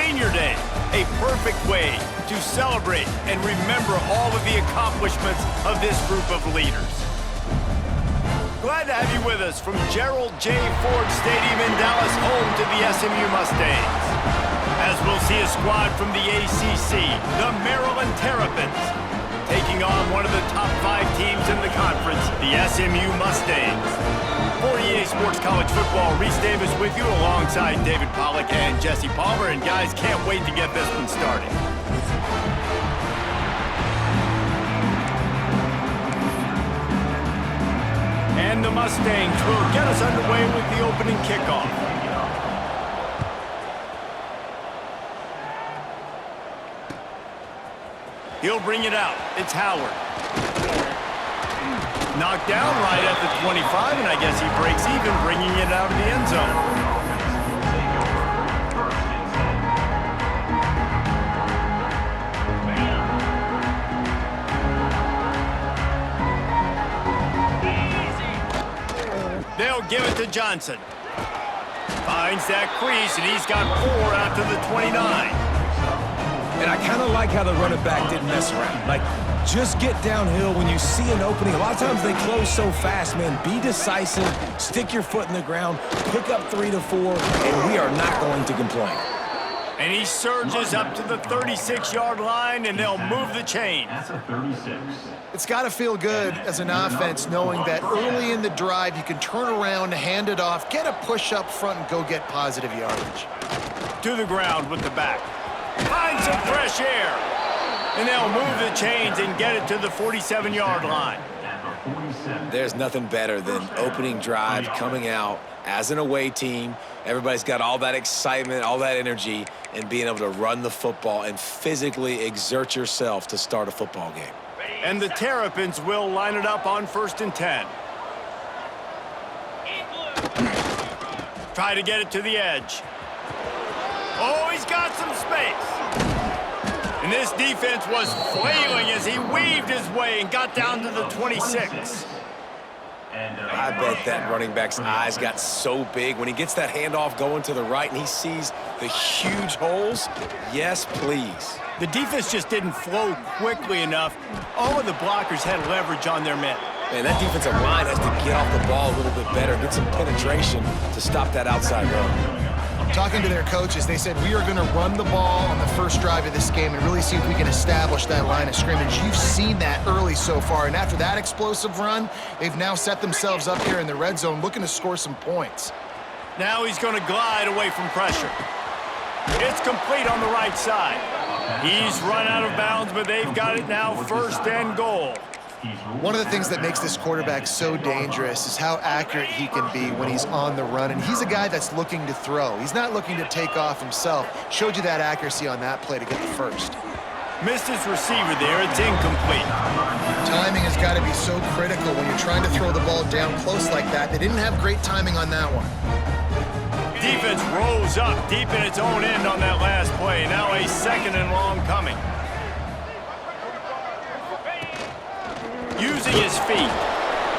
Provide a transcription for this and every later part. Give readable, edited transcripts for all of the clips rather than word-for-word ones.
Senior Day, a perfect way to celebrate and remember all of the accomplishments of this group of leaders. Glad to have you with us from Gerald J. Ford Stadium in Dallas, home to the SMU Mustangs. As we'll see a squad from the ACC, the Maryland Terrapins, taking on one of the top 5 teams in the conference, the SMU Mustangs. For EA Sports College Football, Reese Davis with you alongside David Pollack and Jesse Palmer. And guys, can't wait to get this one started. And the Mustangs will get us underway with the opening kickoff. He'll bring it out. It's Howard. Knocked down right at the 25, and I guess he breaks even, bringing it out of the end zone. They'll give it to Johnson. Finds that crease, and he's got 4 out to the 29. And I kind of like how the running back didn't mess around. Like, just get downhill when you see an opening. A lot of times they close so fast, man. Be decisive, stick your foot in the ground, pick up 3 to 4, and we are not going to complain. And he surges up to the 36-yard line, and they'll move the chains. That's a 36. It's got to feel good as an offense knowing that early in the drive you can turn around, hand it off, get a push up front, and go get positive yardage. To the ground with the back. Find some fresh air. And they'll move the chains and get it to the 47-yard line. There's nothing better than opening drive, coming out as an away team. Everybody's got all that excitement, all that energy, and being able to run the football and physically exert yourself to start a football game. And the Terrapins will line it up on 1st and 10. Try to get it to the edge. Oh, he's got some space. And this defense was flailing as he weaved his way and got down to the 26. I bet that running back's eyes got so big when he gets that handoff going to the right and he sees the huge holes. Yes, please. The defense just didn't flow quickly enough. All of the blockers had leverage on their men. Man, that defensive line has to get off the ball a little bit better, get some penetration to stop that outside run. Talking to their coaches, they said, we are going to run the ball on the first drive of this game and really see if we can establish that line of scrimmage. You've seen that early so far, and after that explosive run, they've now set themselves up here in the red zone looking to score some points. Now he's going to glide away from pressure. It's complete on the right side. He's run out of bounds, but they've got it now 1st and goal. One of the things that makes this quarterback so dangerous is how accurate he can be when he's on the run, and he's a guy that's looking to throw. He's not looking to take off himself. Showed you that accuracy on that play to get the first. Missed his receiver there. It's incomplete. Timing has got to be so critical when you're trying to throw the ball down close like that. They didn't have great timing on that one. Defense rose up deep in its own end on that last play. Now a 2nd and long coming. Using his feet.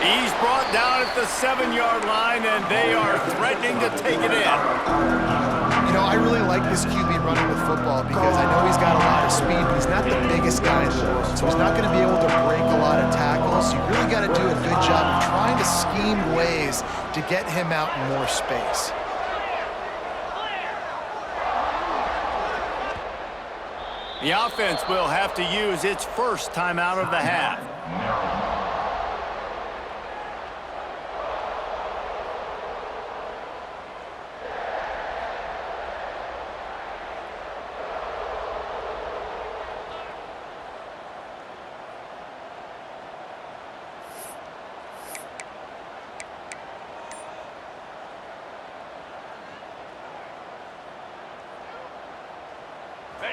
He's brought down at the 7-yard line, and they are threatening to take it in. You know, I really like this QB running the football because I know he's got a lot of speed, but he's not the biggest guy in the world. So he's not going to be able to break a lot of tackles. So you really got to do a good job of trying to scheme ways to get him out in more space. The offense will have to use its first timeout of the half.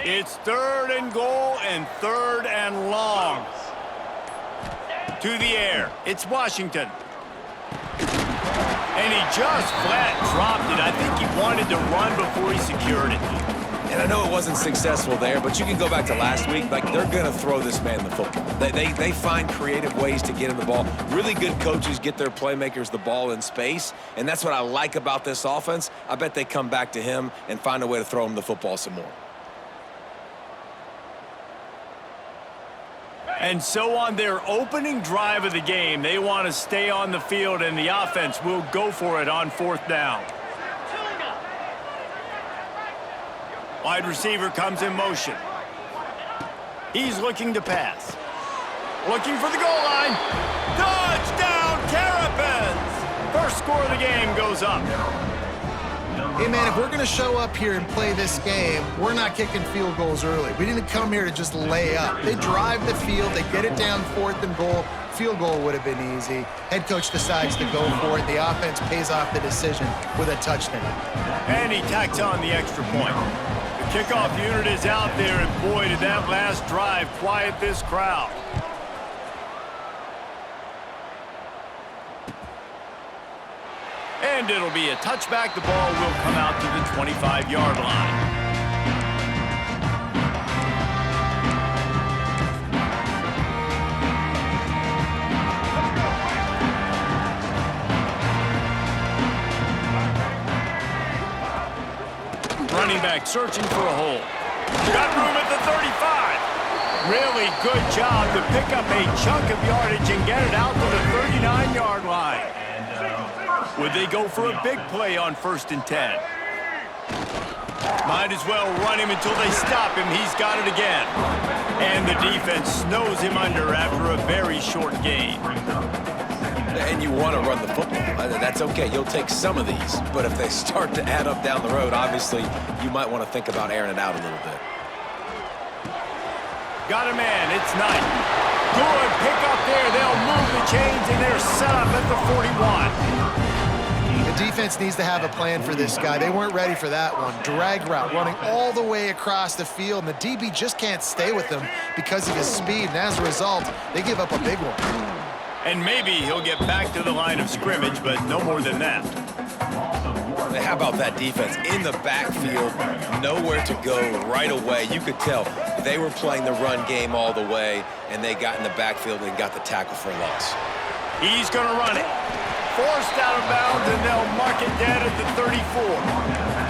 It's 3rd and goal and 3rd and long. To the air. It's Washington. And he just flat dropped it. I think he wanted to run before he secured it. And I know it wasn't successful there, but you can go back to last week. Like, they're going to throw this man the football. They find creative ways to get him the ball. Really good coaches get their playmakers the ball in space, and that's what I like about this offense. I bet they come back to him and find a way to throw him the football some more. And so on their opening drive of the game, they want to stay on the field, and the offense will go for it on 4th down. Wide receiver comes in motion. He's looking to pass. Looking for the goal line. Touchdown, Terrapins! First score of the game goes up. Hey, man, if we're going to show up here and play this game, we're not kicking field goals early. We didn't come here to just lay up. They drive the field. They get it down 4th and goal. Field goal would have been easy. Head coach decides to go for it. The offense pays off the decision with a touchdown. And he tacks on the extra point. The kickoff unit is out there, and boy, did that last drive quiet this crowd. And it'll be a touchback. The ball will come out to the 25-yard line. Running back searching for a hole. Got room at the 35. Really good job to pick up a chunk of yardage and get it out to the 39-yard line. Would they go for a big play on 1st and 10? Might as well run him until they stop him. He's got it again. And the defense snows him under after a very short gain. And you want to run the football. That's okay. You'll take some of these. But if they start to add up down the road, obviously, you might want to think about airing it out a little bit. Got a man. It's Knight. Good pick up there. They'll move the chains, and they're set up at the 41. The defense needs to have a plan for this guy. They weren't ready for that one. Drag route, running all the way across the field, and the DB just can't stay with him because of his speed, and as a result, they give up a big one. And maybe he'll get back to the line of scrimmage, but no more than that. How about that defense? In the backfield, nowhere to go right away. You could tell they were playing the run game all the way, and they got in the backfield and got the tackle for a loss. He's going to run it. Forced out of bounds, and they'll mark it dead at the 34.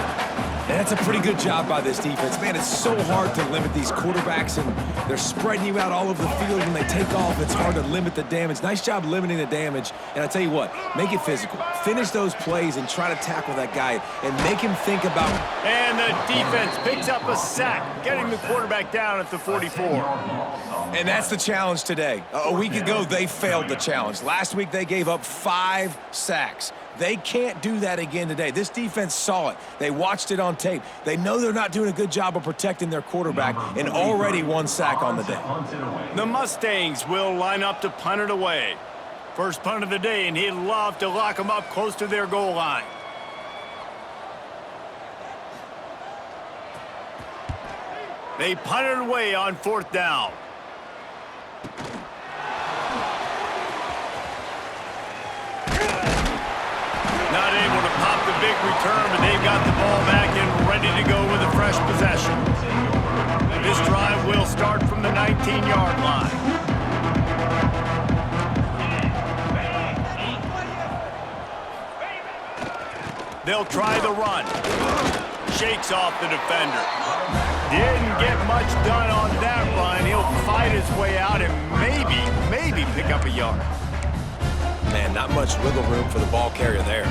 And that's a pretty good job by this defense. Man, it's so hard to limit these quarterbacks, and they're spreading you out all over the field. When they take off, it's hard to limit the damage. Nice job limiting the damage. And I tell you what, make it physical. Finish those plays and try to tackle that guy and make him think about... And the defense picks up a sack, getting the quarterback down at the 44. And that's the challenge today. A week ago, they failed the challenge. Last week, they gave up 5 sacks. They can't do that again today. This defense saw it. They watched it on tape. They know they're not doing a good job of protecting their quarterback, and already 1 sack on the day. The Mustangs will line up to punt it away. First punt of the day, and he'd love to lock them up close to their goal line. They punt it away on 4th down. Not able to pop the big return, but they've got the ball back and ready to go with a fresh possession. This drive will start from the 19-yard line. They'll try the run. Shakes off the defender. Didn't get much done on that run. He'll fight his way out and maybe pick up a yard. Man, not much wiggle room for the ball carrier there.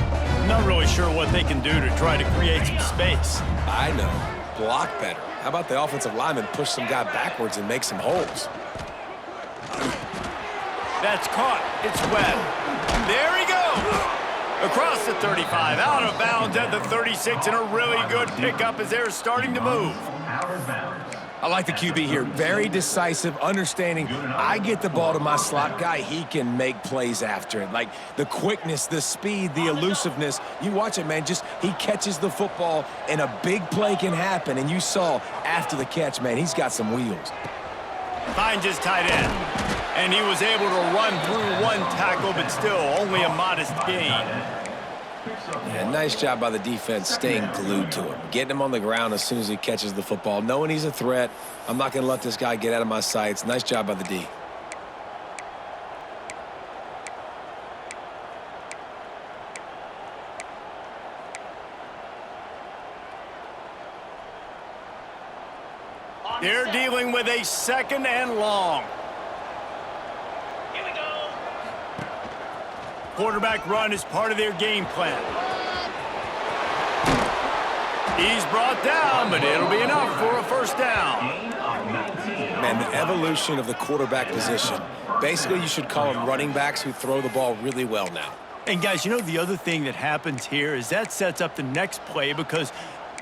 Not really sure what they can do to try to create some space. I know. Block better. How about the offensive lineman push some guy backwards and make some holes? That's caught. It's Webb. There he goes. Across the 35, out of bounds at the 36, and a really good pickup as they're starting to move. I like the QB here. Very decisive, understanding I get the ball to my slot guy, he can make plays after it. Like the quickness, the speed, the elusiveness. You watch it, man. Just he catches the football, and a big play can happen. And you saw after the catch, man, he's got some wheels. Finds his tight end, and he was able to run through 1 tackle, but still only a modest gain. Yeah, And nice job by the defense staying glued to him, getting him on the ground as soon as he catches the football, knowing he's a threat. I'm not going to let this guy get out of my sights. Nice job by the D. They're dealing with a 2nd and long. Here we go. Quarterback run is part of their game plan. He's brought down, but it'll be enough for a first down. Man, the evolution of the quarterback position. Basically, you should call them running backs who throw the ball really well now. And guys, you know the other thing that happens here is that sets up the next play because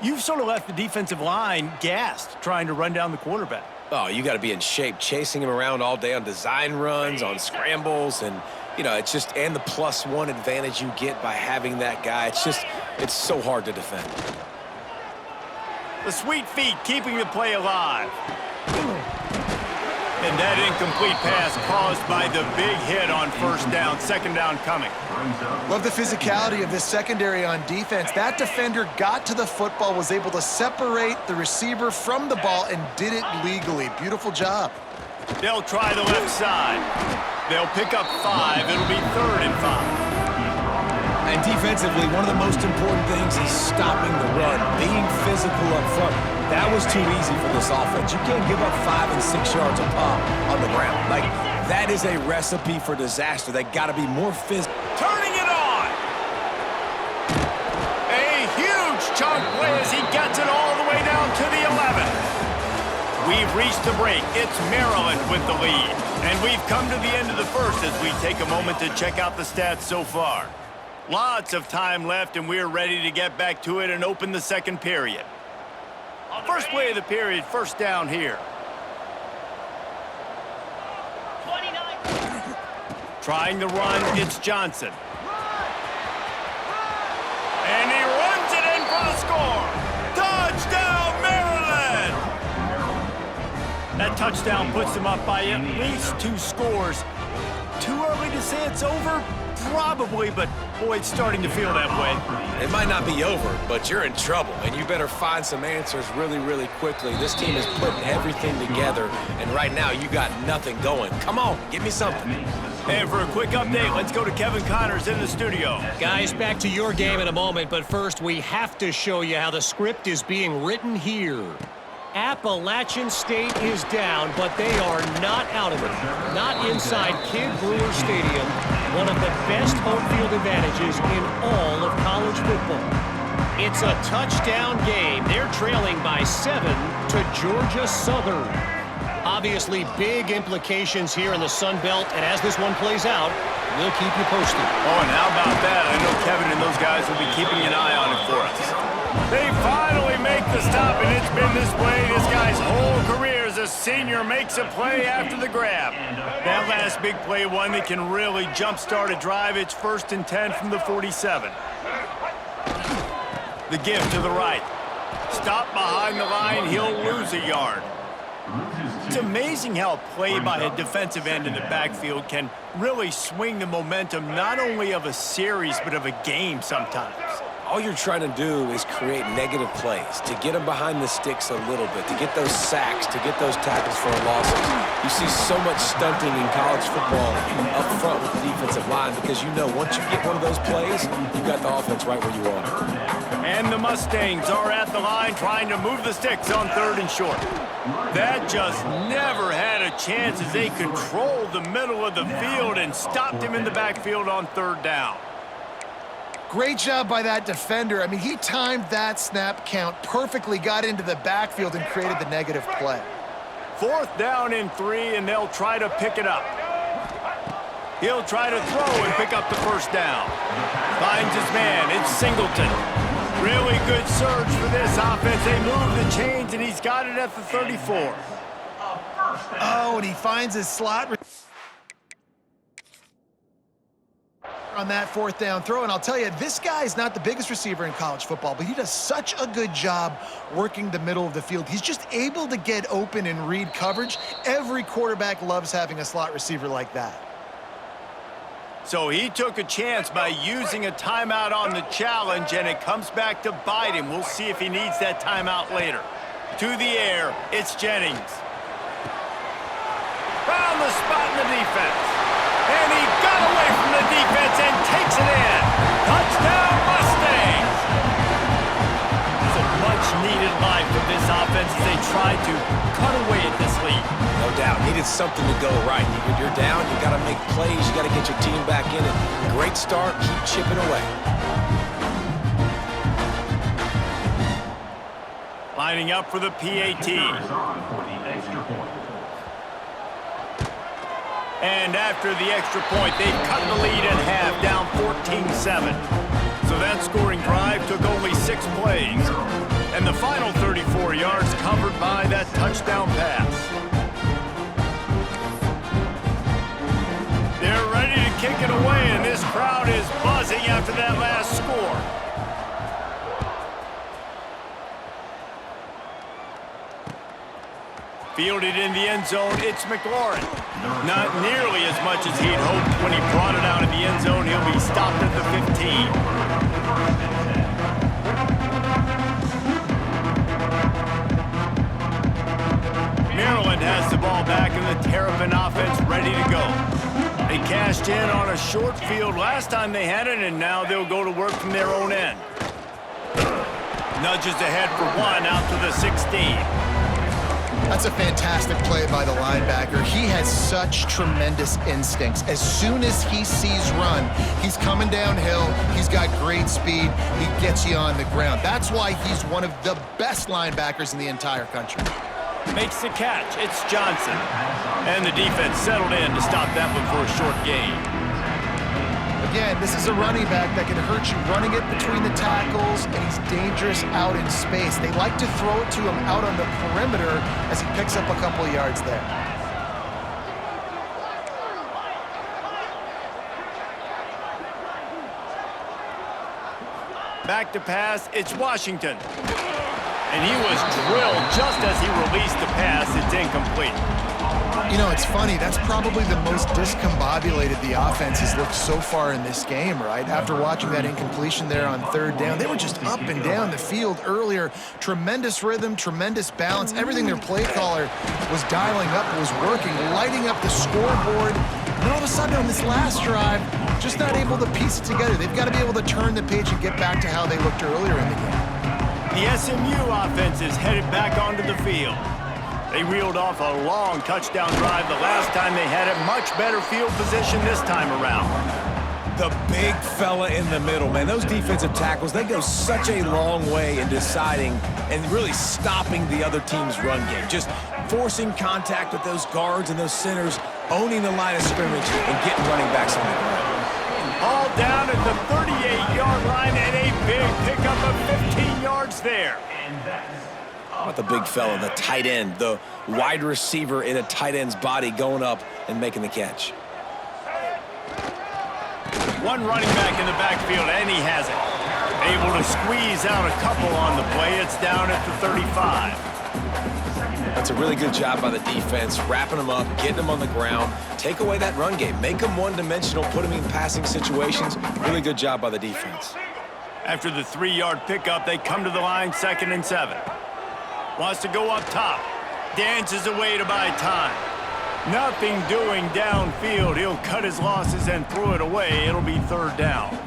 you've sort of left the defensive line gassed trying to run down the quarterback. Oh, you got to be in shape, chasing him around all day on design runs, on scrambles, and, you know, it's just, and the +1 advantage you get by having that guy. It's so hard to defend. The sweet feet keeping the play alive. And that incomplete pass caused by the big hit on first down, 2nd down coming. Love the physicality of this secondary on defense. That defender got to the football, was able to separate the receiver from the ball, and did it legally. Beautiful job. They'll try the left side. They'll pick up 5. It'll be 3rd and 5. And defensively, one of the most important things is stopping the run, being physical up front. That was too easy for this offense. You can't give up 5 and 6 yards a pop on the ground. Like, that is a recipe for disaster. They got to be more physical. Turning it on. A huge chunk play as he gets it all the way down to the 11. We've reached the break. It's Maryland with the lead. And we've come to the end of the first as we take a moment to check out the stats so far. Lots of time left, and we're ready to get back to it and open the second period. First play of the period, first down here. 29. Trying the run, it's Johnson. And he runs it in for the score. Touchdown, Maryland! That touchdown puts them up by at least 2 scores. Too early to say it's over? Probably, but boy, it's starting to feel that way. It might not be over, but you're in trouble, and you better find some answers really, really quickly. This team is putting everything together, and right now you got nothing going. Come on, give me something. And for a quick update, let's go to Kevin Connors in the studio. Guys, back to your game in a moment, but first we have to show you how the script is being written here. Appalachian State is down, but they are not out of it. Not inside Kid Brewer Stadium, one of the best home field advantages in all of college football. It's a touchdown game. They're trailing by 7 to Georgia Southern. Obviously, big implications here in the Sun Belt, and as this one plays out, we'll keep you posted. Oh, and how about that? I know Kevin and those guys will be keeping an eye on it for us. They finally make the stop, and it's been this way this guy's whole career as a senior makes a play after the grab. That last big play, one that can really jumpstart a drive. It's 1st and 10 from the 47. The give to the right. Stop behind the line, he'll lose a yard. It's amazing how a play by a defensive end in the backfield can really swing the momentum not only of a series but of a game sometimes. All you're trying to do is create negative plays, to get them behind the sticks a little bit, to get those sacks, to get those tackles for losses. You see so much stunting in college football up front with the defensive line because you know once you get one of those plays, you got the offense right where you want it. And the Mustangs are at the line trying to move the sticks on 3rd and short. That just never had a chance as they controlled the middle of the field and stopped him in the backfield on 3rd down. Great job by that defender. I mean, he timed that snap count perfectly, got into the backfield and created the negative play. 4th down and 3, and they'll try to pick it up. He'll try to throw and pick up the first down. Finds his man. It's Singleton. Really good surge for this offense. They move the chains, and he's got it at the 34. Oh, and he finds his slot on that 4th down throw. And I'll tell you, this guy's not the biggest receiver in college football, but he does such a good job working the middle of the field. He's just able to get open and read coverage. Every quarterback loves having a slot receiver like that. So he took a chance by using a timeout on the challenge, and it comes back to bite him. We'll see if he needs that timeout later. To the air, it's Jennings. Found the spot in the defense. And he got away from the defense and takes it in. Touchdown, Mustangs! It's a much-needed line for this offense as they try to cut away at this lead. No doubt. Needed something to go right. When you're down, you got to make plays. You got to get your team back in it. Great start. Keep chipping away. Lining up for the PAT. And after the extra point, they've cut the lead in half, down 14-7. So that scoring drive took only 6 plays. And the final 34 yards covered by that touchdown pass. They're ready to kick it away, and this crowd is buzzing after that last score. Fielded in the end zone, it's McLaurin. Not nearly as much as he'd hoped when he brought it out of the end zone. He'll be stopped at the 15. Maryland has the ball back and the Terrapin offense ready to go. They cashed in on a short field last time they had it, and now they'll go to work from their own end. Nudges ahead for one out to the 16. That's a fantastic play by the linebacker. He has such tremendous instincts. As soon as he sees run, he's coming downhill. He's got great speed. He gets you on the ground. That's why he's one of the best linebackers in the entire country. Makes the catch. It's Johnson. And the defense settled in to stop that one for a short gain. Again, this is a running back that can hurt you running it between the tackles, and he's dangerous out in space. They like to throw it to him out on the perimeter as he picks up a couple of yards there. Back to pass, it's Washington. And he was drilled just as he released the pass. It's incomplete. You know, it's funny. That's probably the most discombobulated the offense has looked so far in this game, right? After watching that incompletion there on third down, they were just up and down the field earlier. Tremendous rhythm, tremendous balance. Everything their play caller was dialing up was working, lighting up the scoreboard. And all of a sudden on this last drive, just not able to piece it together. They've got to be able to turn the page and get back to how they looked earlier in the game. The SMU offense is headed back onto the field. They reeled off a long touchdown drive the last time they had it. Much better field position this time around. The big fella in the middle, man. Those defensive tackles, they go such a long way in deciding and really stopping the other team's run game. Just forcing contact with those guards and those centers, owning the line of scrimmage, and getting running backs on the ground. All down at the 38-yard line and a big pickup of 15 yards there. How about the big fella, the tight end, the wide receiver in a tight end's body going up and making the catch. One running back in the backfield, and he has it. Able to squeeze out a couple on the play. It's down at the 35. That's a really good job by the defense, wrapping them up, getting them on the ground, take away that run game, make them one-dimensional, put them in passing situations. Really good job by the defense. After the 3-yard pickup, they come to the line, 2nd and 7. Wants to go up top. Dances away to buy time. Nothing doing downfield. He'll cut his losses and throw it away. It'll be 3rd down.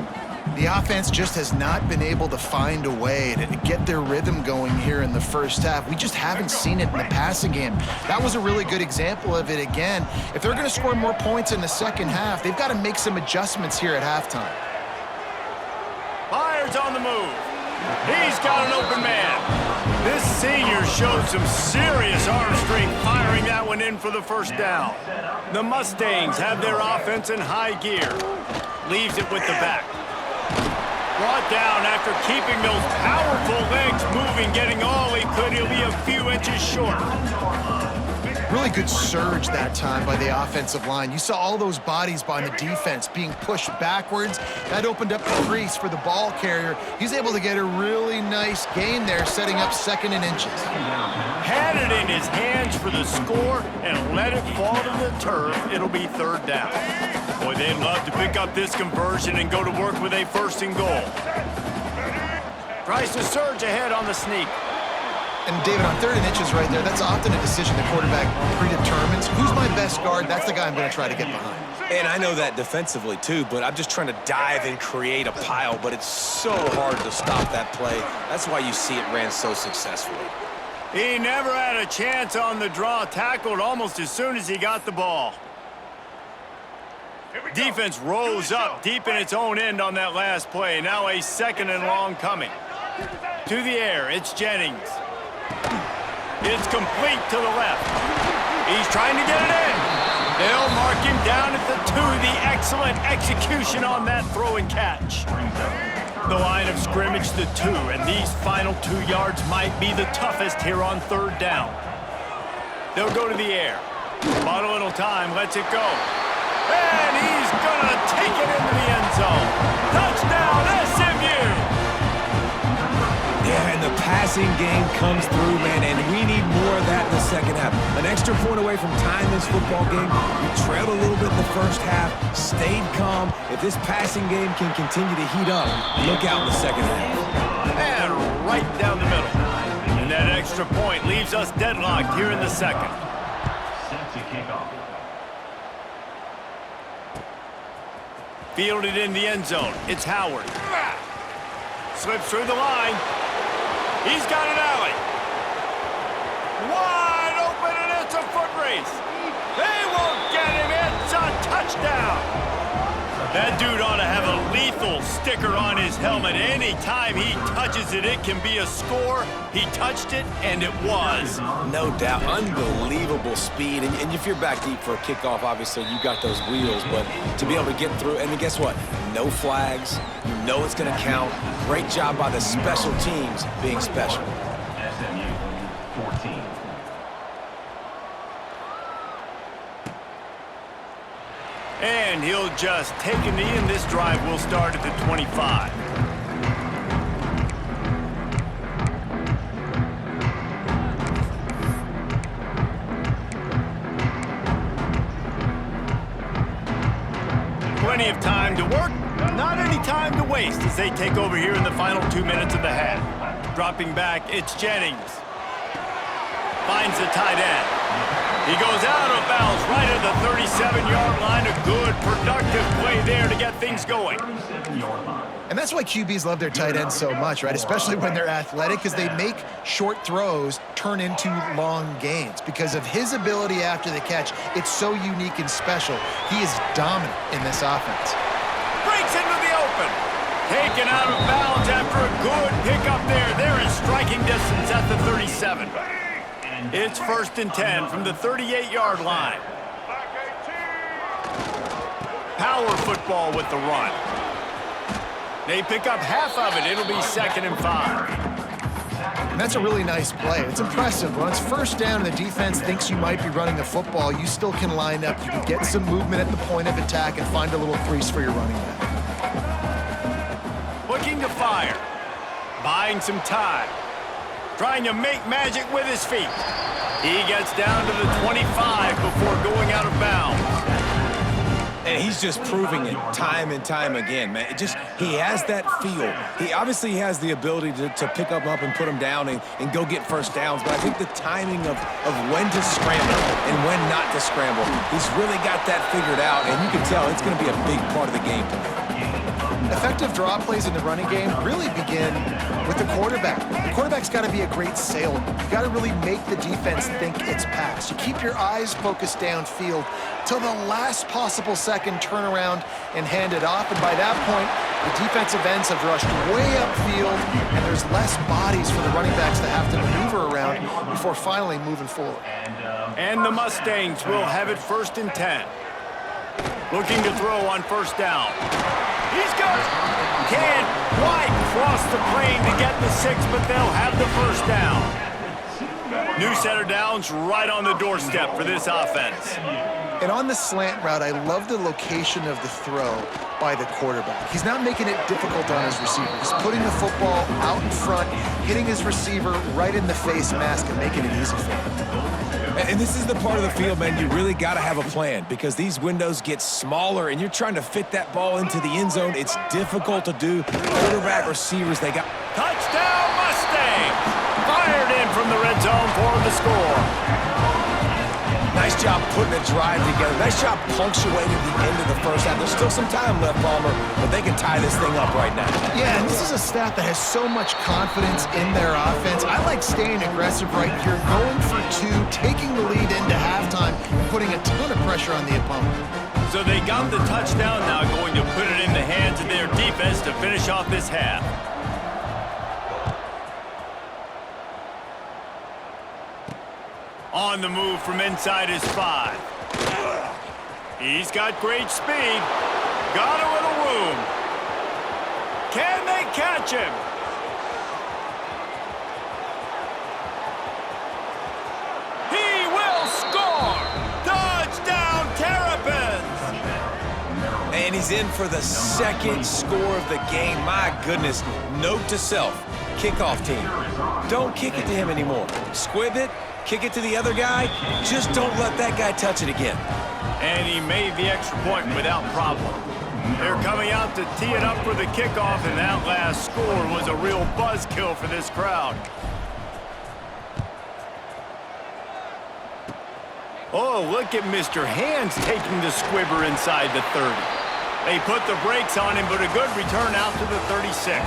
The offense just has not been able to find a way to get their rhythm going here in the first half. We just haven't seen it in the passing game. That was a really good example of it again. If they're going to score more points in the second half, they've got to make some adjustments here at halftime. Byers on the move. He's got an open man. This senior showed some serious arm strength firing that one in for the first down. The Mustangs have their offense in high gear. Leaves it with the back. Brought down after keeping those powerful legs moving, getting all he could. He'll be a few inches short. Really good surge that time by the offensive line. You saw all those bodies by the defense being pushed backwards. That opened up the crease for the ball carrier. He's able to get a really nice gain there, setting up 2nd and inches. Had it in his hands for the score and let it fall to the turf. It'll be 3rd down. Boy, they'd love to pick up this conversion and go to work with a 1st and goal. Tries to surge ahead on the sneak. And David, on 3rd and inches right there, that's often a decision the quarterback predetermines. Who's my best guard? That's the guy I'm going to try to get behind. And I know that defensively, too, but I'm just trying to dive and create a pile, but it's so hard to stop that play. That's why you see it ran so successfully. He never had a chance on the draw, tackled almost as soon as he got the ball. Defense rose up deep in its own end on that last play. Now a 2nd and long coming. To the air, it's Jennings. It's complete to the left. He's trying to get it in. They'll mark him down at the 2. The excellent execution on that throw and catch. The line of scrimmage, the 2, and these final 2 yards might be the toughest here on 3rd down. They'll go to the air. Bought a little time, lets it go. And he's gonna take it into the end zone. Touchdown, SMU! Yeah, and the passing game comes through, man, and we need more of that in the 2nd half. An extra point away from tying this football game. We trailed a little bit in the 1st half, stayed calm. If this passing game can continue to heat up, look out in the 2nd half. And right down the middle. And that extra point leaves us deadlocked here in the 2nd. Fielded in the end zone. It's Howard. Slips through the line. He's got an alley. Wide open, and it's a foot race. They won't get him. It's a touchdown. That dude ought to have a lethal sticker on his helmet. Anytime he touches it, it can be a score. He touched it, and it was. No doubt. Unbelievable speed. And if you're back deep for a kickoff, obviously you got those wheels. But to be able to get through, and then guess what? No flags. You know it's going to count. Great job by the special teams being special. SMU 14. And he'll just take a knee, and this drive will start at the 25. Plenty of time to work, not any time to waste as they take over here in the final 2 minutes of the half. Dropping back, it's Jennings. Finds the tight end. He goes out of bounds right at the 37-yard line. A good, productive play there to get things going. And that's why QBs love their tight ends so much, right? Especially when they're athletic, because they make short throws turn into long gains. Because of his ability after the catch, it's so unique and special. He is dominant in this offense. Breaks into the open. Taken out of bounds after a good pickup there. They're in striking distance at the 37. It's 1st and 10 from the 38-yard line. Power football with the run. They pick up half of it. It'll be 2nd and 5. And that's a really nice play. It's impressive. When it's 1st down and the defense thinks you might be running the football, you still can line up. You can get some movement at the point of attack and find a little crease for your running back. Looking to fire. Buying some time. Trying to make magic with his feet. He gets down to the 25 before going out of bounds. And he's just proving it time and time again, man. He has that feel. He obviously has the ability to pick up and put him down and go get 1st downs. But I think the timing of when to scramble and when not to scramble, he's really got that figured out. And you can tell it's going to be a big part of the game plan. Effective draw plays in the running game really begin with the quarterback. The quarterback's got to be a great salesman. You got to really make the defense think it's pass. You keep your eyes focused downfield till the last possible second, turn around and hand it off. And by that point, the defensive ends have rushed way upfield, and there's less bodies for the running backs to have to maneuver around before finally moving forward. And the Mustangs will have it 1st and 10. Looking to throw on 1st down. He's got it. Can't quite cross the plane to get the 6, but they'll have the 1st down. New set of downs right on the doorstep for this offense. And on the slant route, I love the location of the throw by the quarterback. He's not making it difficult on his receiver. He's putting the football out in front, hitting his receiver right in the face mask and making it easy for him. And this is the part of the field, man, you really got to have a plan because these windows get smaller and you're trying to fit that ball into the end zone. It's difficult to do. Quarterback, receivers, they got... Touchdown Mustangs! Fired in from the red zone for the score. Nice job putting a drive together. Nice job punctuating the end of the first half. There's still some time left, Palmer, but they can tie this thing up right now. Yeah, and this is a staff that has so much confidence in their offense. I like staying aggressive right here, going for two, taking the lead into halftime, putting a ton of pressure on the opponent. So they got the touchdown, now going to put it in the hands of their defense to finish off this half. On the move from inside his 5. He's got great speed. Got a little room. Can they catch him? He will score! Touchdown Terrapins! And he's in for the second score of the game. My goodness. Note to self, kickoff team. Don't kick it to him anymore. Squib it. Kick it to the other guy. Just don't let that guy touch it again. And he made the extra point without problem. They're coming out to tee it up for the kickoff, and that last score was a real buzzkill for this crowd. Oh, look at Mr. Hands taking the squibber inside the 30. They put the brakes on him, but a good return out to the 36.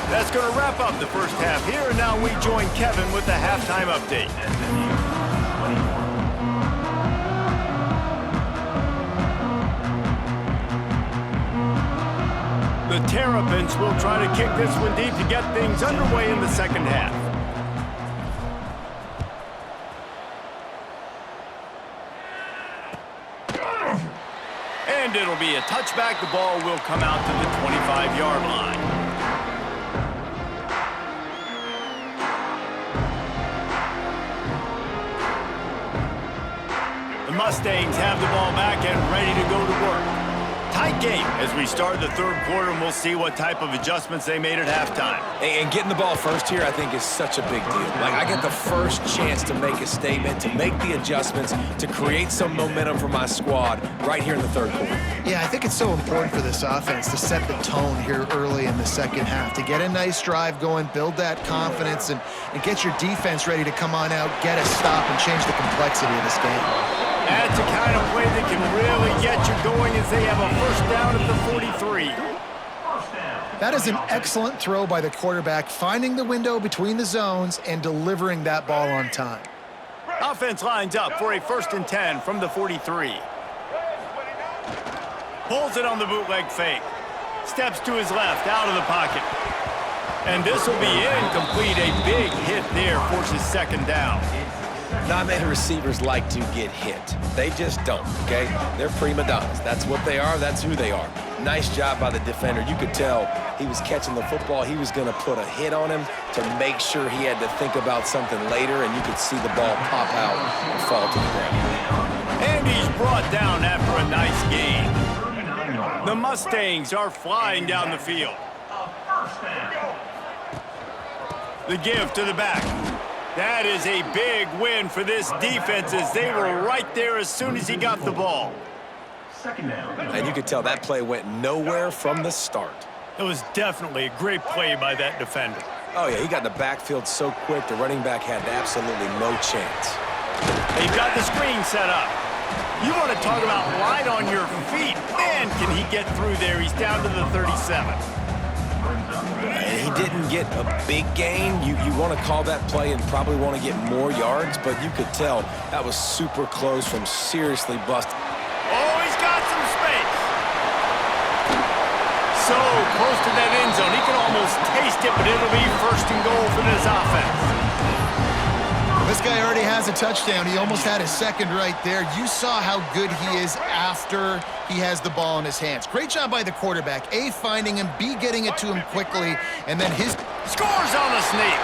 That's going to wrap up the first half here, and now we join Kevin with the halftime update. The Terrapins will try to kick this one deep to get things underway in the second half. And it'll be a touchback. The ball will come out to the 25-yard line. The Mustangs have the ball back and ready to go to work. Tight game as we start the third quarter, and we'll see what type of adjustments they made at halftime. And getting the ball first here, I think, is such a big deal. Like, I get the first chance to make a statement, to make the adjustments, to create some momentum for my squad right here in the third quarter. Yeah, I think it's so important for this offense to set the tone here early in the second half, to get a nice drive going, build that confidence, and get your defense ready to come on out, get a stop, and change the complexity of this game. That's the kind of play that can really get you going as they have a first down at the 43. That is an excellent throw by the quarterback, finding the window between the zones and delivering that ball on time. Offense lines up for a 1st and 10 from the 43. Pulls it on the bootleg fake. Steps to his left, out of the pocket. And this will be incomplete. A big hit there forces second down. Not many receivers like to get hit. They just don't, okay? They're prima donnas. That's what they are. That's who they are. Nice job by the defender. You could tell he was catching the football. He was going to put a hit on him to make sure he had to think about something later, and you could see the ball pop out and fall to the ground. And he's brought down after a nice gain. The Mustangs are flying down the field. The give to the back. That is a big win for this defense as they were right there as soon as he got the ball. And you could tell that play went nowhere from the start. It was definitely a great play by that defender. Oh, yeah, he got in the backfield so quick, the running back had absolutely no chance. They've got the screen set up. You want to talk about light on your feet. Man, can he get through there. He's down to the 37. And he didn't get a big gain. You want to call that play and probably want to get more yards, but you could tell that was super close from seriously busted. Oh, he's got some space. So close to that end zone. He can almost taste it, but it'll be 1st and goal for this offense. This guy already has a touchdown. He almost had his second right there. You saw how good he is after he has the ball in his hands. Great job by the quarterback. A, finding him, B, getting it to him quickly, and then his scores on the sneak.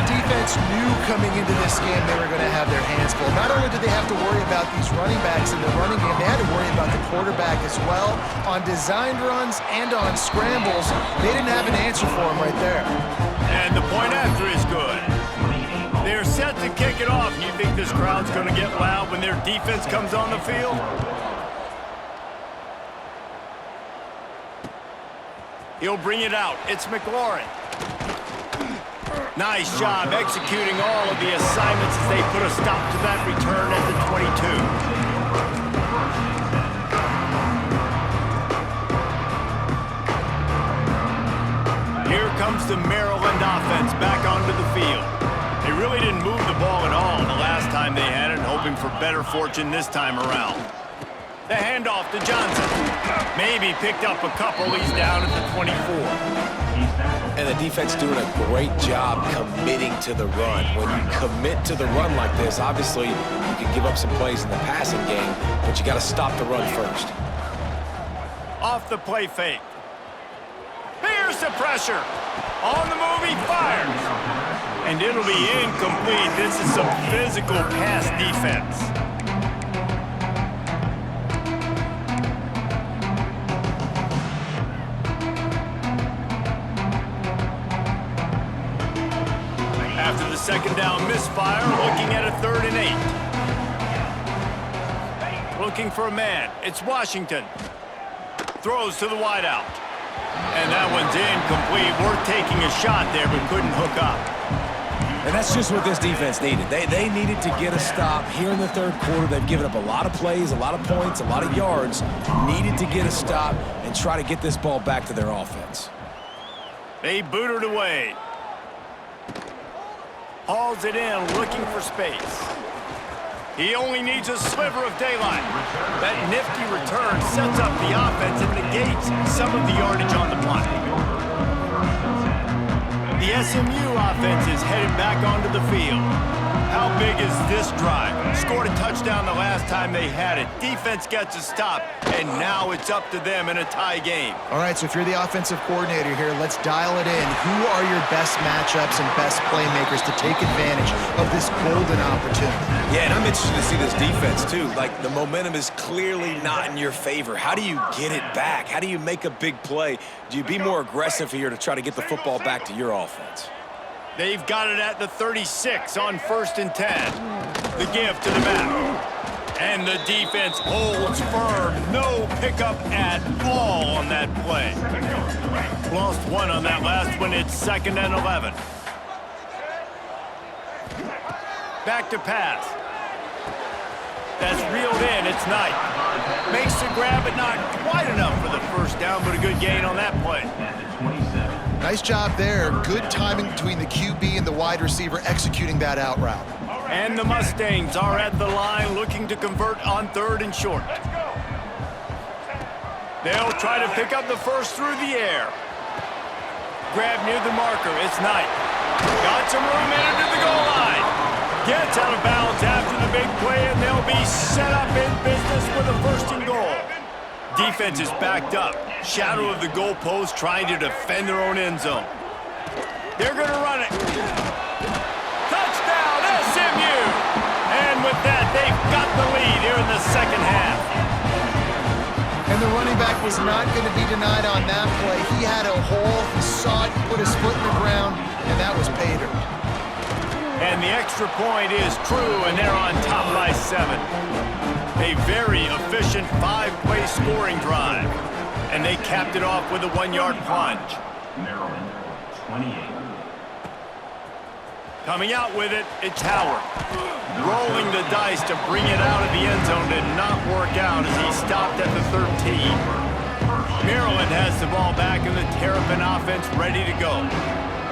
The defense knew coming into this game they were going to have their hands full. Not only did they have to worry about these running backs in the running game, they had to worry about the quarterback as well. On designed runs and on scrambles, they didn't have an answer for him right there. And the point after is good. They're set to kick it off. You think this crowd's going to get loud when their defense comes on the field? He'll bring it out. It's McLaurin. Nice job executing all of the assignments as they put a stop to that return at the 22. Here comes the Maryland offense back onto the field. They really didn't move the ball at all the last time they had it, hoping for better fortune this time around. The handoff to Johnson. Maybe picked up a couple. He's down at the 24. And the defense doing a great job committing to the run. When you commit to the run like this, obviously you can give up some plays in the passing game, but you got to stop the run first. Off the play fake. Here's the pressure. On the move, he fires. And it'll be incomplete. This is some physical pass defense. After the second down misfire, looking at a 3rd and 8. Looking for a man. It's Washington. Throws to the wideout. And that one's incomplete. We're taking a shot there, but couldn't hook up. And that's just what this defense needed. They needed to get a stop here in the 3rd quarter. They've given up a lot of plays, a lot of points, a lot of yards. Needed to get a stop and try to get this ball back to their offense. They boot it away. Hauls it in, looking for space. He only needs a sliver of daylight. That nifty return sets up the offense and negates some of the yardage on the plot. The SMU offense is headed back onto the field. How big is this drive? Scored a touchdown the last time they had it. Defense gets a stop, and now it's up to them in a tie game. All right, so if you're the offensive coordinator here, let's dial it in. Who are your best matchups and best playmakers to take advantage of this golden opportunity? Yeah, and I'm interested to see this defense, too. Like, the momentum is clearly not in your favor. How do you get it back? How do you make a big play? Do you be more aggressive here to try to get the football back to your offense? They've got it at the 36 on 1st and 10. The give to the back. And the defense holds firm. No pickup at all on that play. Lost one on that last one. It's 2nd and 11. Back to pass. That's reeled in. It's Knight. Makes the grab, but not quite enough for the first down, but a good gain on that play. Nice job there. Good timing between the QB and the wide receiver executing that out route. And the Mustangs are at the line looking to convert on 3rd and short. They'll try to pick up the first through the air. Grab near the marker. It's Knight. Got some room into the goal line. Gets out of bounds after the big play, and they'll be set up in business with a 1st and goal. Defense is backed up. Shadow of the goalpost trying to defend their own end zone. They're going to run it. Touchdown, SMU! And with that, they've got the lead here in the 2nd half. And the running back was not going to be denied on that play. He had a hole, he saw it, he put his foot in the ground, and that was pay dirt. And the extra point is true, and they're on top by 7. A very efficient 5-play scoring drive. And they capped it off with a 1-yard plunge. Maryland, 28. Coming out with it, it's Howard. Rolling the dice to bring it out of the end zone did not work out as he stopped at the 13. Maryland has the ball back and the Terrapin offense ready to go.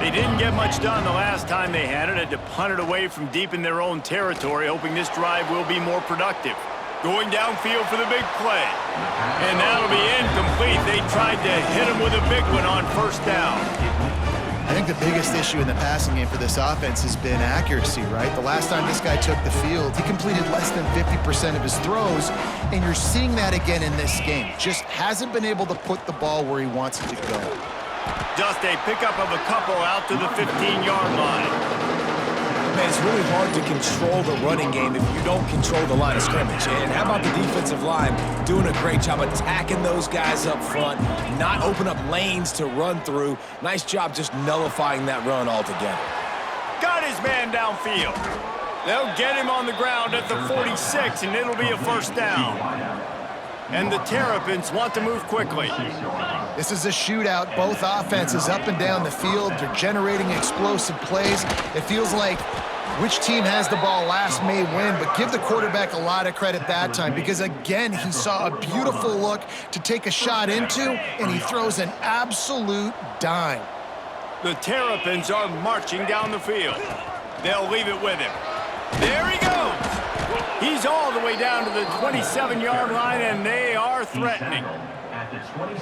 They didn't get much done the last time they had it. Had to punt it away from deep in their own territory, hoping this drive will be more productive. Going downfield for the big play. And that'll be incomplete. They tried to hit him with a big one on 1st down. I think the biggest issue in the passing game for this offense has been accuracy, right? The last time this guy took the field, he completed less than 50% of his throws, and you're seeing that again in this game. Just hasn't been able to put the ball where he wants it to go. Just a pickup of a couple out to the 15-yard line. man, it's really hard to control the running game if you don't control the line of scrimmage. And how about the defensive line doing a great job attacking those guys up front, not open up lanes to run through. Nice job just nullifying that run altogether. Got his man downfield. They'll get him on the ground at the 46, and it'll be a first down. And the Terrapins want to move quickly. This is a shootout. Both offenses up and down the field. They're generating explosive plays. It feels like which team has the ball last may win, but give the quarterback a lot of credit that time because, again, he saw a beautiful look to take a shot into, and he throws an absolute dime. The Terrapins are marching down the field. They'll leave it with him. There he goes. He's all the way down to the 27-yard line, and they are threatening.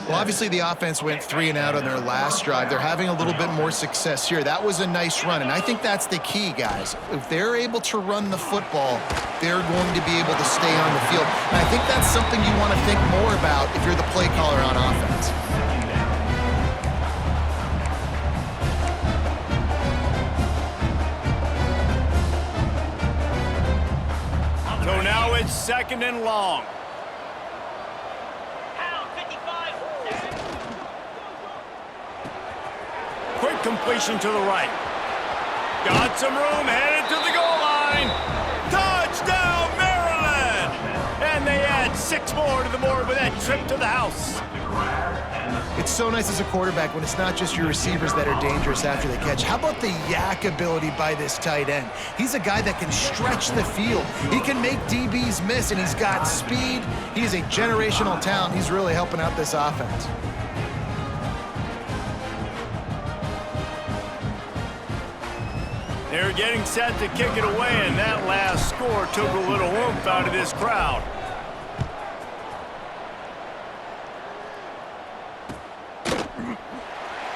Well, obviously the offense went 3 and out on their last drive. They're having a little bit more success here. That was a nice run, and I think that's the key, guys. If they're able to run the football, they're going to be able to stay on the field. And I think that's something you want to think more about if you're the play caller on offense. So now it's 2nd and long. Quick completion to the right. Got some room, headed to the goal line. Touchdown, Maryland! And they add 6 more to the board with that trip to the house. It's so nice as a quarterback when it's not just your receivers that are dangerous after the catch. How about the yak ability by this tight end? He's a guy that can stretch the field. He can make DBs miss, and he's got speed. He's a generational talent. He's really helping out this offense. They're getting set to kick it away, and that last score took a little oomph out of this crowd.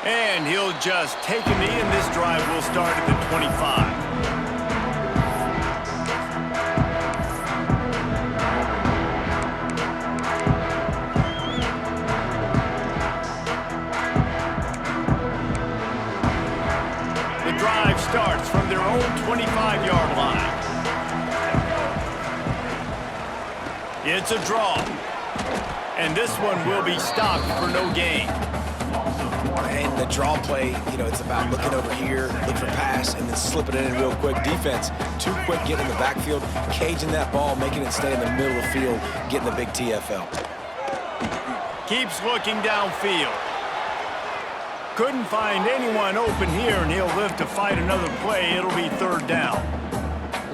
And he'll just take a knee, and this drive will start at the 25. The drive starts from their own 25-yard line. It's a draw. And this one will be stopped for no gain. And the draw play, you know, it's about looking over here, look for pass, and then slipping it in real quick. Defense, too quick getting in the backfield, caging that ball, making it stay in the middle of the field, getting the big TFL. Keeps looking downfield. Couldn't find anyone open here, and he'll live to fight another play. It'll be 3rd down.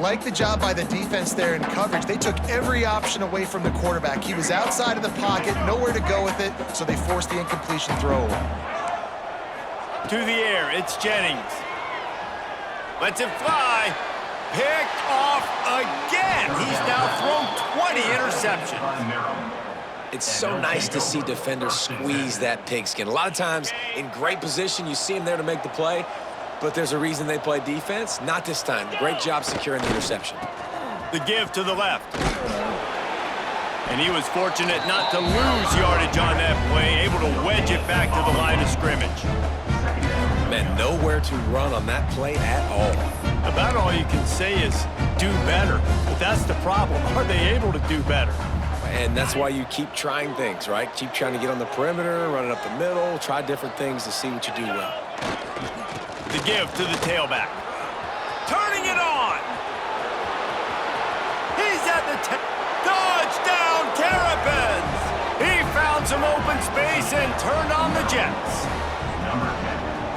Like the job by the defense there in coverage. They took every option away from the quarterback. He was outside of the pocket, nowhere to go with it, so they forced the incompletion throw away. To the air, it's Jennings. Lets it fly. Picked off again. He's now thrown 20 interceptions. It's so nice to see defenders squeeze that pigskin. A lot of times, in great position, you see them there to make the play, but there's a reason they play defense. Not this time. Great job securing the interception. The give to the left. And he was fortunate not to lose yardage on that play, able to wedge it back to the line of scrimmage. Man, nowhere to run on that play at all. About all you can say is do better. But that's the problem. Are they able to do better? And that's why you keep trying things, right? Keep trying to get on the perimeter, run it up the middle, try different things to see what you do well. The give to the tailback. Turning it on. He's at the touchdown, Terrapins. He found some open space and turned on the Jets.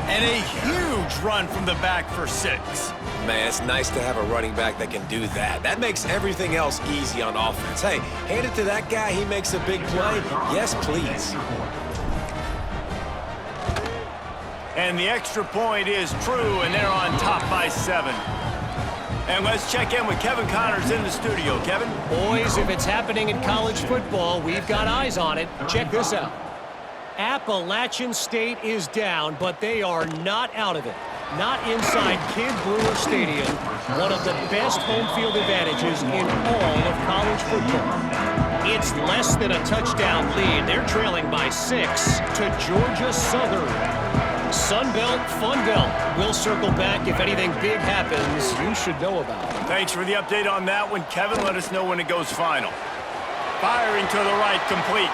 And a huge run from the back for 6. Man, it's nice to have a running back that can do that. That makes everything else easy on offense. Hey, hand it to that guy. He makes a big play. Yes, please. And the extra point is true, and they're on top by 7. And let's check in with Kevin Connors in the studio. Kevin? Boys, if it's happening in college football, we've got eyes on it. Check this out. Appalachian State is down, but they are not out of it. Not inside Kid Brewer Stadium, one of the best home field advantages in all of college football. It's less than a touchdown lead. They're trailing by 6 to Georgia Southern. Sun Belt, Fun Belt. We'll circle back if anything big happens you should know about. Thanks for the update on that one, Kevin. Let us know when it goes final. Firing to the right, complete.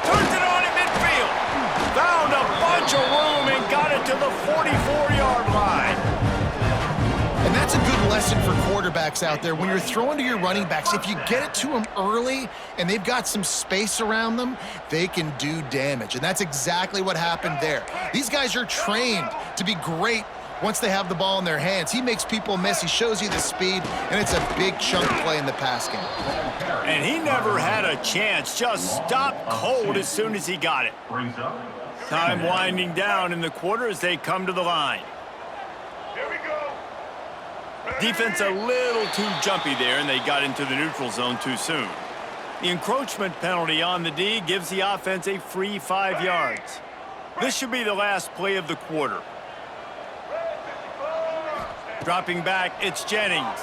Turns it on at midfield. Found a bunch of room and got it to the 44-yard line. And that's a good lesson for quarterbacks out there. When you're throwing to your running backs, if you get it to them early and they've got some space around them, they can do damage. And that's exactly what happened there. These guys are trained to be great once they have the ball in their hands. He makes people miss. He shows you the speed, and it's a big chunk play in the pass game. And he never had a chance. Just stopped cold as soon as he got it. Time winding down in the quarter as they come to the line. Defense a little too jumpy there, and they got into the neutral zone too soon. The encroachment penalty on the D gives the offense a free 5 yards. This should be the last play of the quarter. Dropping back, it's Jennings.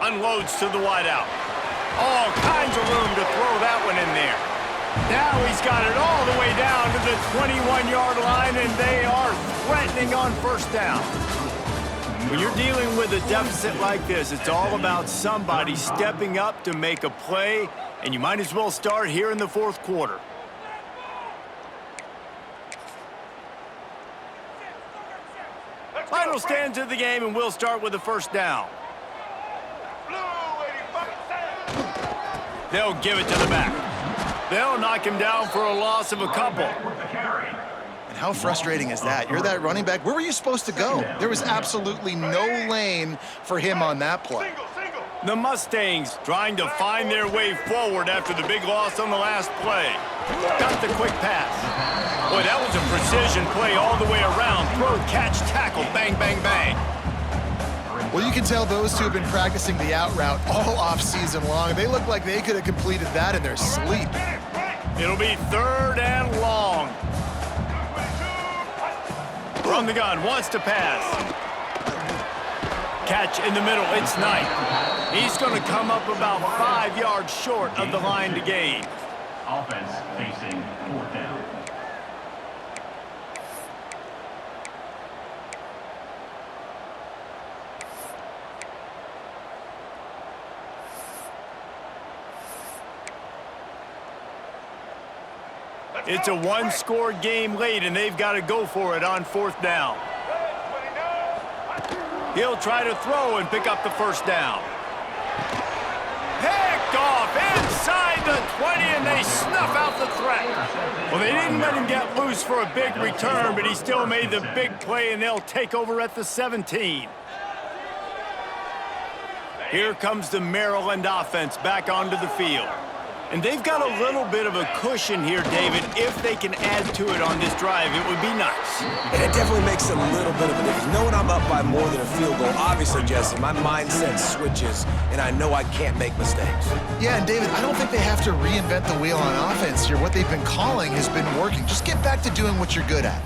Unloads to the wideout. All kinds of room to throw that one in there. Now he's got it all the way down to the 21-yard line, and they are threatening on first down. When you're dealing with a deficit like this, it's all about somebody stepping up to make a play, and you might as well start here in the fourth quarter. Final stands of the game, and we'll start with the first down. They'll give it to the back. They'll knock him down for a loss of a couple. And how frustrating is that? You're that running back. Where were you supposed to go? There was absolutely no lane for him on that play. The Mustangs trying to find their way forward after the big loss on the last play. Got the quick pass. Boy, that was a precision play all the way around. Throw, catch, tackle, bang, bang, bang. Well, you can tell those two have been practicing the out route all off season long. They look like they could have completed that in their sleep. It'll be 3rd and long. From the gun, wants to pass. Catch in the middle, it's Knight. He's going to come up about 5 yards short of the line to gain. Offense facing 4th down. It's a one-score game late, and they've got to go for it on 4th down. He'll try to throw and pick up the first down. Picked off inside the 20, and they snuff out the threat. Well, they didn't let him get loose for a big return, but he still made the big play, and they'll take over at the 17. Here comes the Maryland offense back onto the field. And they've got a little bit of a cushion here, David. If they can add to it on this drive, it would be nice. And it definitely makes a little bit of a difference. Knowing I'm up by more than a field goal, obviously, Jesse, my mindset switches, and I know I can't make mistakes. Yeah, and David, I don't think they have to reinvent the wheel on offense here. What they've been calling has been working. Just get back to doing what you're good at.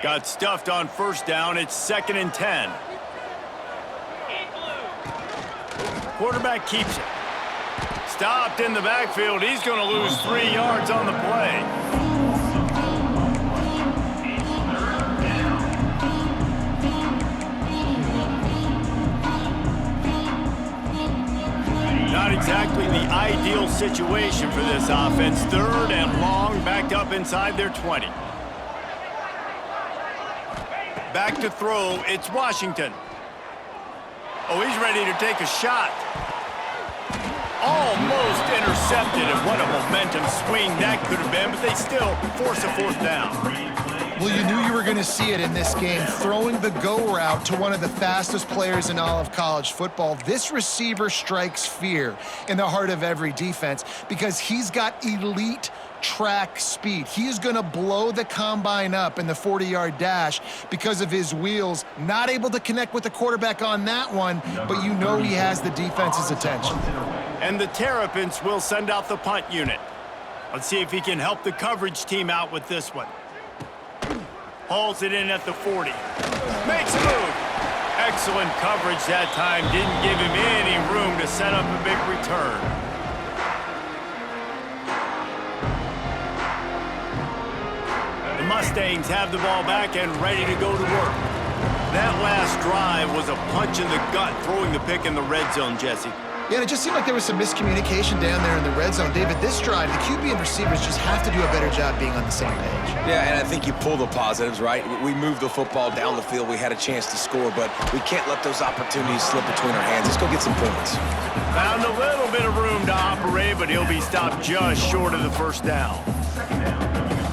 Got stuffed on first down. It's 2nd and 10. Quarterback keeps it. Stopped in the backfield. He's going to lose 3 yards on the play. Not exactly the ideal situation for this offense. 3rd and long, backed up inside their 20. Back to throw, it's Washington. Oh, he's ready to take a shot. Almost intercepted, and what a momentum swing that could have been, but they still force a 4th down. Well, you knew you were going to see it in this game, throwing the go route to one of the fastest players in all of college football. This receiver strikes fear in the heart of every defense because he's got elite track speed. He is going to blow the combine up in the 40-yard dash because of his wheels. Not able to connect with the quarterback on that one, but you know he has the defense's attention. And the Terrapins will send out the punt unit. Let's see if he can help the coverage team out with this one. Hauls it in at the 40. Makes a move. Excellent coverage that time. Didn't give him any room to set up a big return. The Mustangs have the ball back and ready to go to work. That last drive was a punch in the gut, throwing the pick in the red zone, Jesse. Yeah, and it just seemed like there was some miscommunication down there in the red zone. David, this drive, the QB and receivers just have to do a better job being on the same page. Yeah, and I think you pull the positives, right? We moved the football down the field. We had a chance to score, but we can't let those opportunities slip between our hands. Let's go get some points. Found a little bit of room to operate, but he'll be stopped just short of the first down.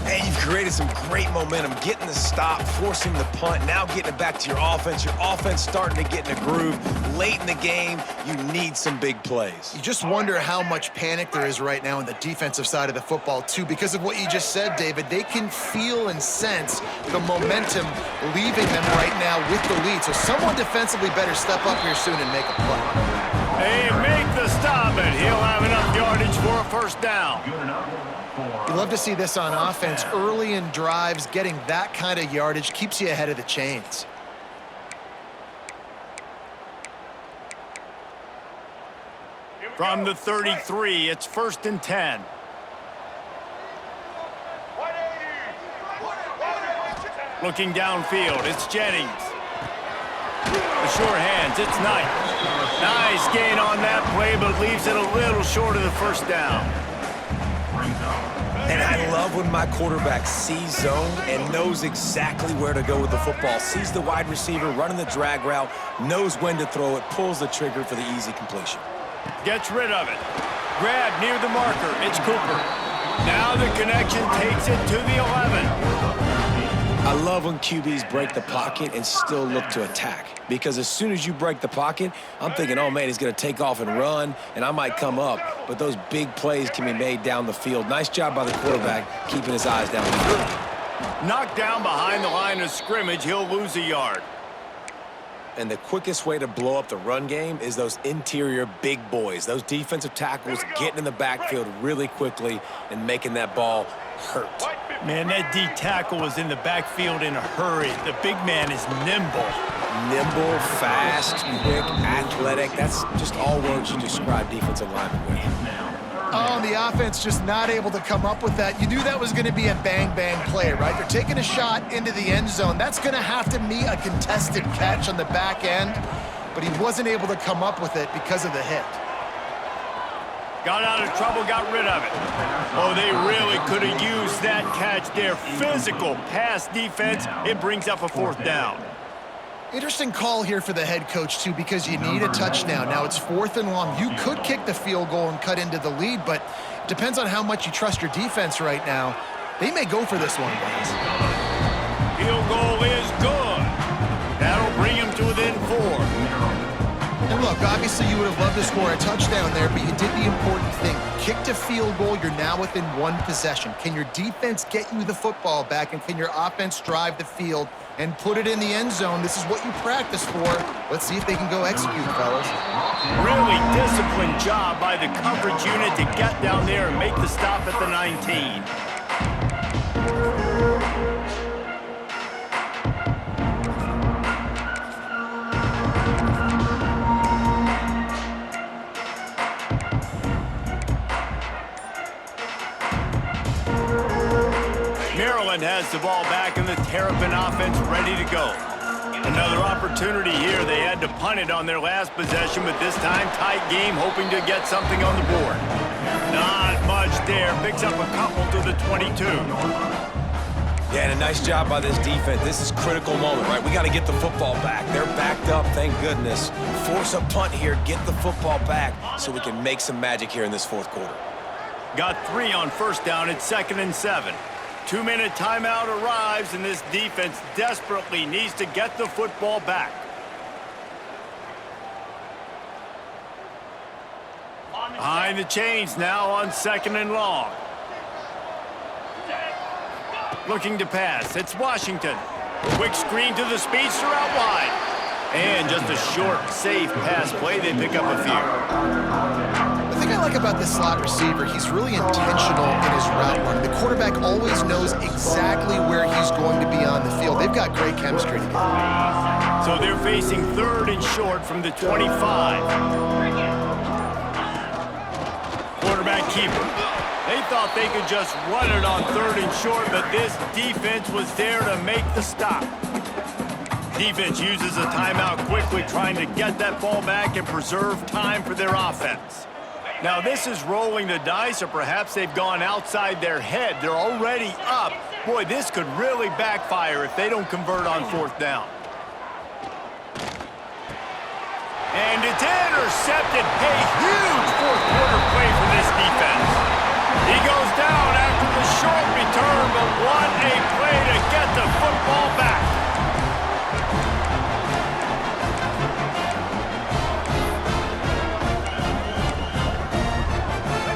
Hey, you've created some great momentum, getting the stop, forcing the punt, now getting it back to your offense. Your offense starting to get in a groove. Late in the game, you need some big plays. You just wonder how much panic there is right now on the defensive side of the football, too, because of what you just said, David. They can feel and sense the momentum leaving them right now with the lead. So someone defensively better step up here soon and make a play. They make the stop, and he'll have enough yardage for a first down. You love to see this on offense. Early in drives, getting that kind of yardage keeps you ahead of the chains. From the 33, it's 1st and 10. Looking downfield, it's Jennings. The short hands, it's Knight. Nice gain on that play, but leaves it a little short of the first down. And I love when my quarterback sees zone and knows exactly where to go with the football. Sees the wide receiver running the drag route, knows when to throw it, pulls the trigger for the easy completion. Gets rid of it. Grab near the marker. It's Cooper. Now the connection takes it to the 11. I love when QBs break the pocket and still look to attack. Because as soon as you break the pocket, I'm thinking, oh, man, he's going to take off and run, and I might come up. But those big plays can be made down the field. Nice job by the quarterback keeping his eyes down the field. Knocked down behind the line of scrimmage. He'll lose a yard. And the quickest way to blow up the run game is those interior big boys, those defensive tackles getting in the backfield really quickly and making that ball hurt. Man, that D tackle was in the backfield in a hurry. The big man is nimble. Nimble, fast, quick, athletic. That's just all words you describe defensive linemen with. Oh, and the offense just not able to come up with that. You knew that was going to be a bang-bang play, right? They're taking a shot into the end zone. That's going to have to meet a contested catch on the back end, but he wasn't able to come up with it because of the hit. Got out of trouble, got rid of it. Oh, they really could have used that catch there. Physical pass defense. It brings up a 4th down. Interesting call here for the head coach, too, because you need a touchdown. Now it's 4th and long. You could kick the field goal and cut into the lead, but it depends on how much you trust your defense right now. They may go for this one, guys. Field goal is good. That'll bring him to within 4. And look, obviously you would have loved to score a touchdown there, but you did the important thing. Kicked a field goal, you're now within 1 possession. Can your defense get you the football back, and can your offense drive the field and put it in the end zone? This is what you practice for. Let's see if they can go execute, fellas. Really disciplined job by the coverage unit to get down there and make the stop at the 19. Maryland has the ball back and the Terrapin offense ready to go. Another opportunity here. They had to punt it on their last possession, but this time tight game, hoping to get something on the board. Not much there. Picks up a couple to the 22. Yeah, and a nice job by this defense. This is a critical moment, right? We got to get the football back. They're backed up, thank goodness. Force a punt here, get the football back so we can make some magic here in this 4th quarter. Got 3 on 1st down. It's 2nd and 7. 2-minute timeout arrives, and this defense desperately needs to get the football back. Behind the chains now on 2nd and long. Looking to pass. It's Washington. Quick screen to the speedster out wide. And just a short, safe pass play, they pick up a few. The thing I like about this slot receiver, he's really intentional in his route run. The quarterback always knows exactly where he's going to be on the field. They've got great chemistry together. So they're facing 3rd and short from the 25. Quarterback keeper. They thought they could just run it on 3rd and short, but this defense was there to make the stop. Defense uses a timeout quickly, trying to get that ball back and preserve time for their offense. Now this is rolling the dice, or perhaps they've gone outside their head. They're already up. Boy, this could really backfire if they don't convert on 4th down. And it's intercepted. A huge 4th quarter play for this defense. He goes down after the short return, but what a play to get the football back.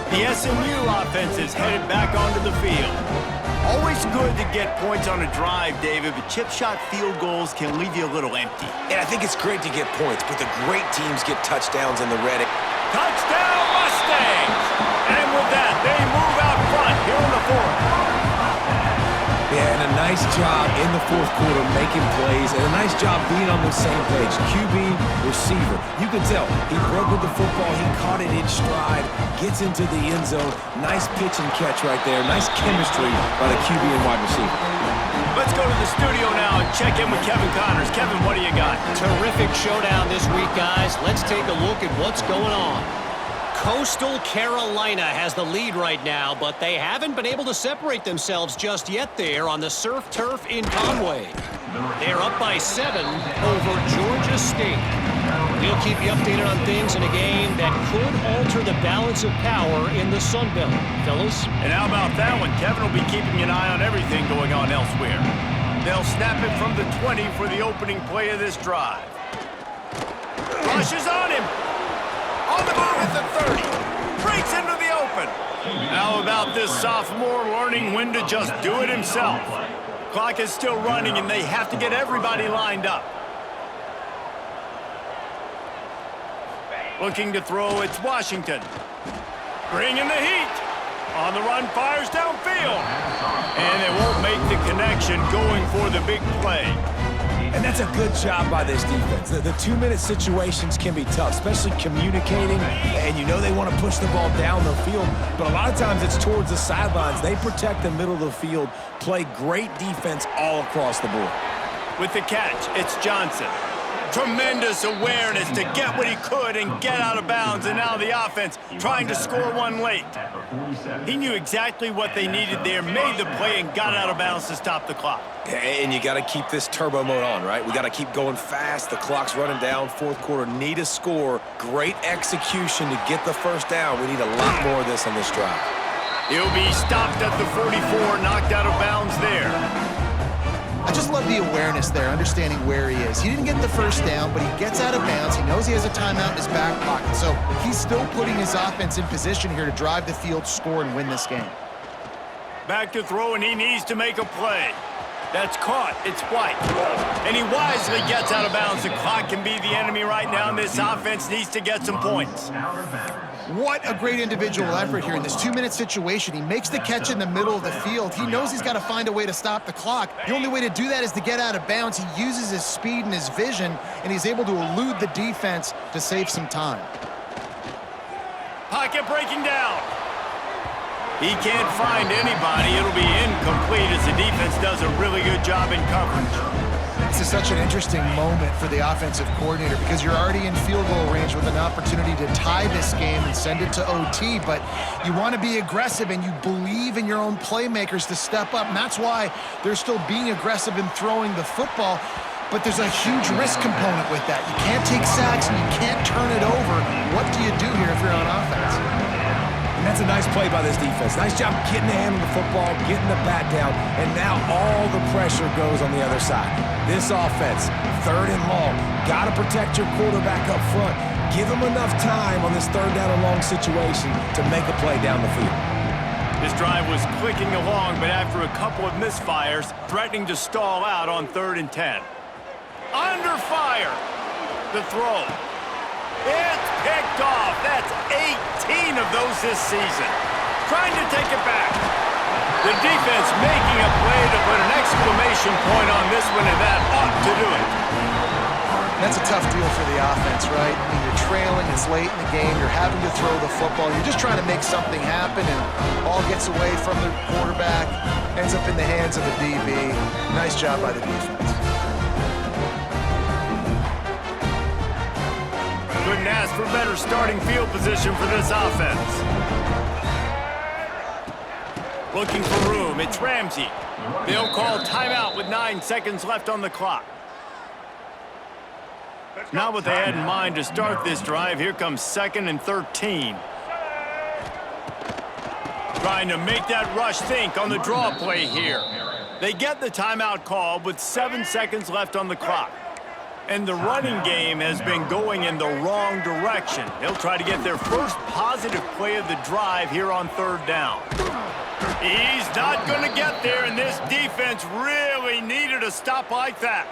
The SMU offense is headed back onto the field. Always good to get points on a drive, David, but chip shot field goals can leave you a little empty. And I think it's great to get points, but the great teams get touchdowns in the red. Touchdown, Mustangs! And with that, they move out front here in the 4th. Yeah, and a nice job in the 4th quarter making plays, and a nice job being on the same page. QB, receiver. You can tell he broke with the football. He caught it in stride, gets into the end zone. Nice pitch and catch right there. Nice chemistry by the QB and wide receiver. Let's go to the studio now and check in with Kevin Connors. Kevin, what do you got? Terrific showdown this week, guys. Let's take a look at what's going on. Coastal Carolina has the lead right now, but they haven't been able to separate themselves just yet there on the surf turf in Conway. They're up by 7 over Georgia State. We'll keep you updated on things in a game that could alter the balance of power in the Sun Belt. Fellas? And how about that one? Kevin will be keeping an eye on everything going on elsewhere. They'll snap it from the 20 for the opening play of this drive. Rushes on him. On the move at the 30. Breaks into the open. How about this sophomore learning when to just do it himself? Clock is still running, and they have to get everybody lined up. Looking to throw, it's Washington. Bringing the heat. On the run, fires downfield. And they won't make the connection going for the big play. And that's a good job by this defense. The 2-minute situations can be tough, especially communicating, and you know they want to push the ball down the field, but a lot of times it's towards the sidelines. They protect the middle of the field, play great defense all across the board. With the catch, it's Johnson. Tremendous awareness to get what he could and get out of bounds, and now the offense trying to score one late. He knew exactly what they needed there, made the play, and got out of bounds to stop the clock. And you got to keep this turbo mode on, right? We got to keep going fast. The clock's running down. 4th quarter, need a score. Great execution to get the 1st down. We need a lot more of this on this drive. He'll be stopped at the 44, knocked out of bounds there. I just love the awareness there, understanding where he is. He didn't get the 1st down, but he gets out of bounds. He knows he has a timeout in his back pocket, so he's still putting his offense in position here to drive the field, score, and win this game. Back to throw, and he needs to make a play. That's caught. It's White. And he wisely gets out of bounds. The clock can be the enemy right now, and this offense needs to get some points. What a great individual effort here in this 2-minute situation. He makes the catch in the middle of the field. He knows he's got to find a way to stop the clock. The only way to do that is to get out of bounds. He uses his speed and his vision, and he's able to elude the defense to save some time. Pocket breaking down. He can't find anybody. It'll be incomplete as the defense does a really good job in coverage. This is such an interesting moment for the offensive coordinator because you're already in field goal range with an opportunity to tie this game and send it to OT, but you want to be aggressive and you believe in your own playmakers to step up, and that's why they're still being aggressive in throwing the football, but there's a huge risk component with that. You can't take sacks and you can't turn it over. What do you do here if you're on offense? And that's a nice play by this defense. Nice job getting the hand on the football, getting the bat down, and now all the pressure goes on the other side. This offense, 3rd and long, got to protect your quarterback up front. Give him enough time on this 3rd down and long situation to make a play down the field. This drive was clicking along, but after a couple of misfires, threatening to stall out on 3rd and 10. Under fire. The throw. It's picked off. That's 18 of those this season. Trying to take it back. The defense making a play to put an exclamation point on this one, and that ought to do it. That's a tough deal for the offense, right? I mean, you're trailing, it's late in the game, you're having to throw the football, you're just trying to make something happen, and ball gets away from the quarterback, ends up in the hands of the DB. Nice job by the defense. Couldn't ask for better starting field position for this offense. Looking for room, it's Ramsey. They'll call timeout with 9 seconds left on the clock. Not what they had in mind to start this drive. Here comes 2nd and 13. Trying to make that rush think on the draw play here. They get the timeout call with 7 seconds left on the clock. And the running game has been going in the wrong direction. They'll try to get their first positive play of the drive here on 3rd down. He's not going to get there, and this defense really needed a stop like that.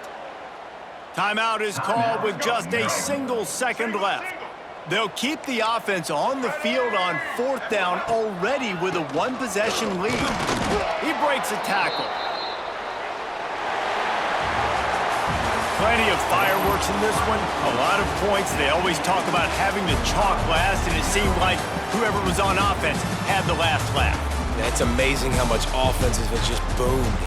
Timeout is called with just a single second left. They'll keep the offense on the field on 4th down already with a 1-possession lead. He breaks a tackle. Plenty of fireworks in this one. A lot of points. They always talk about having to chalk last, and it seemed like whoever was on offense had the last laugh. It's amazing how much offense has been just boomed.